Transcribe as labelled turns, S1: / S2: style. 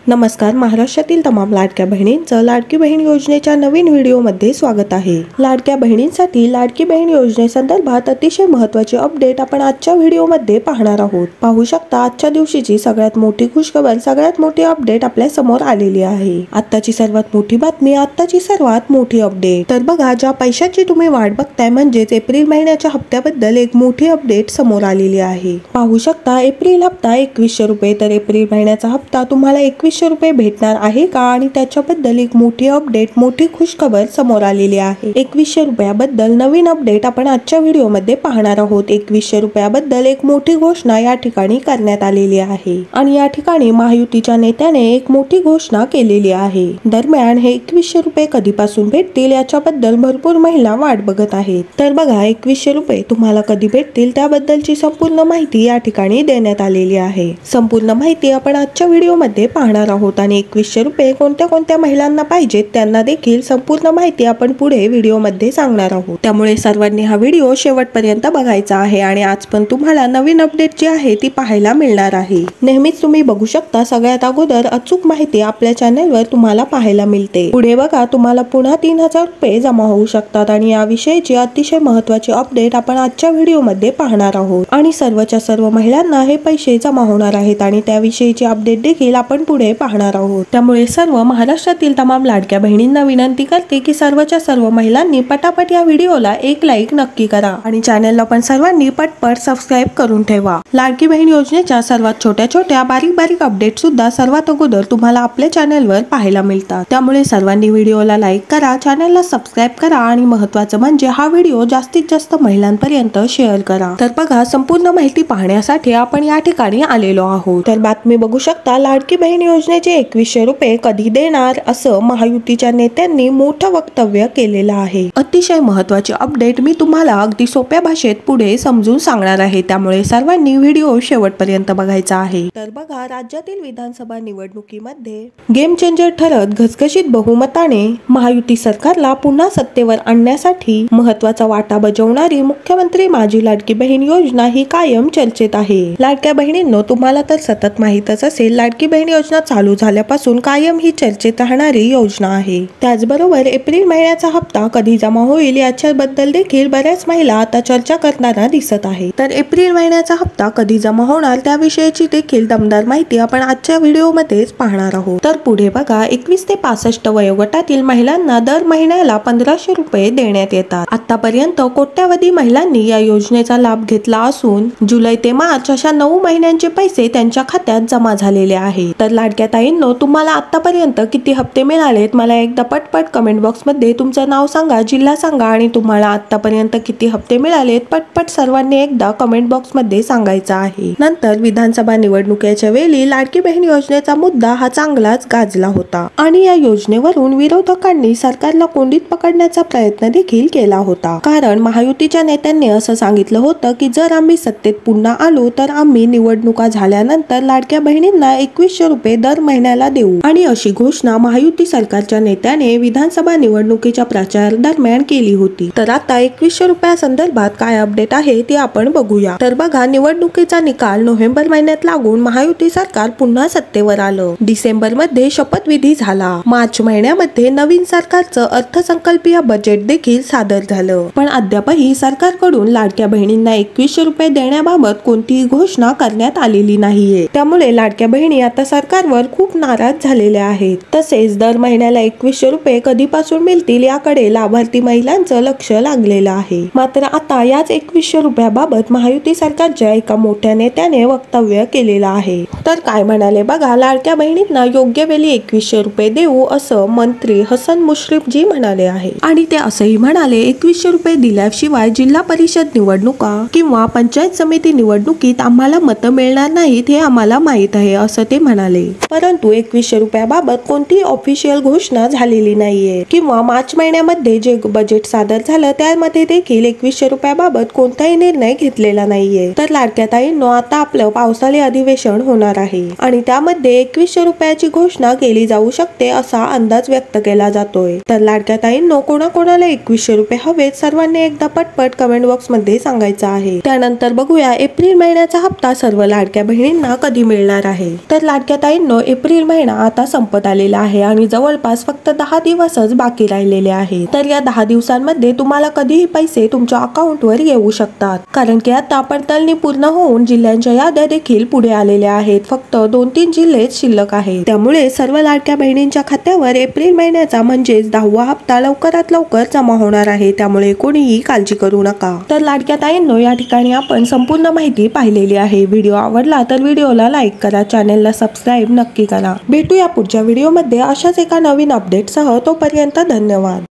S1: नमस्कार. महाराष्ट्रातील तमाम लाडक्या बहिणींचं लाडकी बहीण योजनेच्या नवीन व्हिडिओमध्ये स्वागत आहे. लाडक्या बहिणींसाठी लाडकी बहीण योजनेसंदर्भात अतिशय महत्त्वाची अपडेट आपण आजच्या व्हिडिओमध्ये पाहणार आहोत. पाहू शकता आजच्या दिवशीची सगळ्यात मोठी खुशखबर, सगळ्यात मोठी अपडेट आपल्या समोर आलेली आहे. आत्ताची सर्वात मोठी बातमी, आत्ताची सर्वात मोठी अपडेट. तर बघा, ज्या पैशाची तुम्ही वाट बघताय म्हणजेच एप्रिल महिन्याच्या हप्त्याबद्दल एक मोठी अपडेट समोर आलेली आहे. पाहू शकता एप्रिल हप्ता 2100 रुपये, तर एप्रिल महिन्याचा हप्ता तुम्हाला 2100 रुपये भेटणार आहे का, आणि त्याच्याबद्दल एक मोठी अपडेट, मोठी खुशखबर समोर आलेली आहे. 2100 रुपयाबद्दल नवीन अपडेट आपण आजच्या व्हिडिओमध्ये पाहणार आहोत. 2100 रुपयाबद्दल एक मोठी घोषणा या ठिकाणी करण्यात आलेली आहे, आणि या ठिकाणी महायुतीच्या नेत्याने एक मोठी घोषणा केलेली आहे. दरम्यान हे 2100 रुपये कधीपासून भेटतील याच्याबद्दल भरपूर महिला वाट बघत आहेत. तर बघा, 2100 रुपये तुम्हाला कधी भेटतील त्याबद्दलची संपूर्ण माहिती या ठिकाणी देण्यात आलेली आहे. संपूर्ण माहिती आपण आजच्या व्हिडिओमध्ये पाहणार आहोत, आणि 2100 रुपये कोणत्या कोणत्या महिलांना पाहिजेत त्यांना देखील संपूर्ण माहिती आपण पुढे व्हिडिओमध्ये सांगणार आहोत. त्यामुळे सर्वांनी हा व्हिडिओ शेवटपर्यंत बघायचा आहे, आणि आज पण तुम्हाला नवीन अपडेट जी आहे ती पाहायला मिळणार आहे. नेहमीच तुम्ही बघू शकता सगळ्यात अगोदर अचूक माहिती आपल्या चॅनलवर तुम्हाला पाहायला मिळते. पुढे बघा, तुम्हाला पुन्हा 3000 रुपये जमा होऊ शकतात, आणि याविषयीची अतिशय महत्त्वाची अपडेट आपण आजच्या व्हिडिओमध्ये पाहणार आहोत. आणि सर्वच्या सर्व महिलांना हे पैसे जमा होणार आहेत, आणि त्याविषयीची अपडेट देखील आपण पुढे पाहणार आहोत. त्यामुळे सर्व महाराष्ट्रातील तमाम लाडक्या बहिणींना विनंती करते की सर्वच्या सर्व महिलांनी पटापट या व्हिडिओला एक लाईक नक्की करा, आणि चॅनलला पण सर्वांनी पटपट सबस्क्राईब करून ठेवा. लाडकी बहीण योजनेच्या सर्वात छोट्या छोट्या बारीक बारीक अपडेट सुद्धा सर्वात अगोदर तुम्हाला आपल्या चॅनलवर पाहायला मिळतात. त्यामुळे सर्वांनी व्हिडिओला लाईक करा, चॅनलला सबस्क्राईब करा, आणि महत्त्वाचं म्हणजे हा व्हिडिओ जास्तीत जास्त महिलांपर्यंत शेअर करा. तर बघा, संपूर्ण माहिती पाहण्यासाठी आपण या ठिकाणी आलेलो आहोत. तर बातमी बघू शकता, लाडकी बहीण योजनेचे 2100 रुपये कधी देणार असं महायुतीच्या नेत्यांनी मोठं वक्तव्य केलेलं आहे. अतिशय महत्त्वाची अपडेट मी तुम्हाला अगदी सोप्या भाषेत पुढे समजून सांगणार आहे, त्यामुळे सर्वांनी व्हिडिओ शेवटपर्यंत बघायचा आहे. तर बघा, राज्यातील विधानसभा निवडणुकीमध्ये गेम चेंजर ठरत घसघशीत बहुमताने महायुती सरकारला पुन्हा सत्तेवर आणण्यासाठी महत्त्वाचा वाटा बजावणारी मुख्यमंत्री माझी लाडकी बहीण योजना ही कायम चर्चेत आहे. लाडक्या बहिणींनो, तुम्हाला तर सतत माहीतच असेल, लाडकी बहीण योजना चालू झाल्यापासून कायम ही चर्चेत राहणारी योजना आहे. त्याचबरोबर एप्रिल महिन्याचा हप्ता कधी जमा होईल याच्याबद्दल देखील बऱ्याच महिला आता चर्चा करताना दिसत आहे. तर एप्रिल महिन्याचा हप्ता कधी जमा होणार त्याविषयीची देखील दमदार माहिती आपण आजच्या व्हिडिओमध्येच पाहणार आहोत. तर पुढे बघा, 21 ते 65 वयोगटातील महिलांना दर महिन्याला 1500 रुपये देण्यात येतात. आतापर्यंत कोट्यावधी महिलांनी या योजनेचा लाभ घेतला असून जुलै ते मार्च अशा 9 महिन्यांचे पैसे त्यांच्या खात्यात जमा झालेले आहे. तर लाडक्या ताईंनो, तुम्हाला आतापर्यंत किती हप्ते मिळालेत मला एकदा पटपट कमेंट बॉक्स मध्ये तुमचं नाव सांगा, जिल्हा सांगा, आणि तुम्हाला आतापर्यंत किती हप्ते मिळालेत पटपट सर्वांनी एकदा कमेंट बॉक्स मध्ये सांगायचं आहे. नंतर विधानसभा निवडणुकीच्या वेळी लाडकी बहीण योजनेचा मुद्दा हा चांगलाच गाजला होता, आणि या योजनेवरून विरोधकांनी सरकारला कोंडीत पकडण्याचा प्रयत्न देखील केला होता. कारण महायुतीच्या नेत्यांनी असं सांगितलं होतं की जर आम्ही सत्तेत पुन्हा आलो तर आम्ही निवडणुका झाल्यानंतर लाडक्या बहिणींना 2100 रुपये दर महिन्याला देऊ, आणि अशी घोषणा महायुती सरकारच्या नेत्याने विधानसभा निवडणुकीच्या प्रचार दरम्यान केली होती. तर आता 2100 रुपयासंदर्भात काय अपडेट आहे ते आपण बघूया. तर बघा, निवडणुकीचा निकाल नोव्हेंबर महिन्यात लागून महायुती सरकार पुन्हा सत्तेवर आलं. डिसेंबर मध्ये शपथविधी झाला. मार्च महिन्यामध्ये नवीन सरकारचं अर्थसंकल्पीय बजेट देखील सादर झालं. पण अद्यापही सरकारकडून लाडक्या बहिणींना 2100 रुपये देण्याबाबत कोणतीही घोषणा करण्यात आलेली नाहीये. त्यामुळे लाडक्या बहिणी आता सरकारवर खूप नाराज झालेल्या आहेत. तसेच दर महिन्याला 2100 रुपये कधीपासून मिळतील याकडे लाभार्थी महिलांचं लक्ष लागलेलं आहे. मात्र आता याच 2100 रुपयाबाबत महायुती सरकारच्या एका मोठ्या नेत्याने वक्तव्य केलेलं आहे. तर काय म्हणाले बघा, लाडक्या बहिणींना योग्य वेळी 2100 रुपये देऊ असं मंत्री हसन मुश्रीफ जी म्हणाले आहे. आणि ते असंही म्हणाले, 2100 रुपये दिल्याशिवाय जिल्हा परिषद निवडणुका किंवा पंचायत समिती निवडणुकीत आम्हाला मतं मिळणार नाहीत हे आम्हाला माहित आहे असं ते म्हणाले. परंतु 2100 रुपयाबाबत कोणतीही ऑफिशियल घोषणा झालेली नाहीये, किंवा मार्च महिन्यामध्ये जे बजेट सादर झालं त्यामध्ये देखील 2100 रुपयाबाबत कोणताही निर्णय घेतलेला नाहीये. तर लाडक्या ताईंनो, आता आपलं पावसाळी अधिवेशन होणार आहे, आणि त्यामध्ये 2100 रुपयाची घोषणा केली जाऊ शकते असा अंदाज व्यक्त केला जातोय. तर लाडक्या ताईंनो, कोणाकोणाला 2100 रुपये हवेत सर्वांनी एकदा पटपट कमेंट बॉक्स मध्ये सांगायचं आहे. त्यानंतर बघूया एप्रिल महिन्याचा हप्ता सर्व लाडक्या बहिणींना कधी मिळणार आहे. तर लाडक्या ताईंनो, एप्रिल महिना आता संपत आलेला आहे आणि जवळपास फक्त 10 दिवसच बाकी राहिलेले आहेत। तर या 10 दिवसांमध्ये तुम्हाला कधीही पैसे तुमच्या अकाउंटवर येऊ शकतात, कारण की आता पडताळणी पूर्ण होऊन जिल्ह्यांच्या याद्या देखील पुढे आलेल्या आहेत। फक्त 2-3 जिल्हेच शिल्लक आहेत, त्यामुळे सर्व लाडक्या बहिणींच्या खात्यावर एप्रिल महिन्याचा म्हणजेच 10वा हप्ता लवकरात लवकर जमा होणार आहे, त्यामुळे कोणीही काळजी करू नका। तर लाडक्या ताईंनो, या ठिकाणी आपण संपूर्ण माहिती पाहिलेली आहे। व्हिडिओ आवडला तर व्हिडिओला लाईक करा, चॅनलला सबस्क्राईब नक्की करा। भेटूया पुढच्या व्हिडिओमध्ये अशाच एका नवीन अपडेटसह। तोपर्यंत धन्यवाद।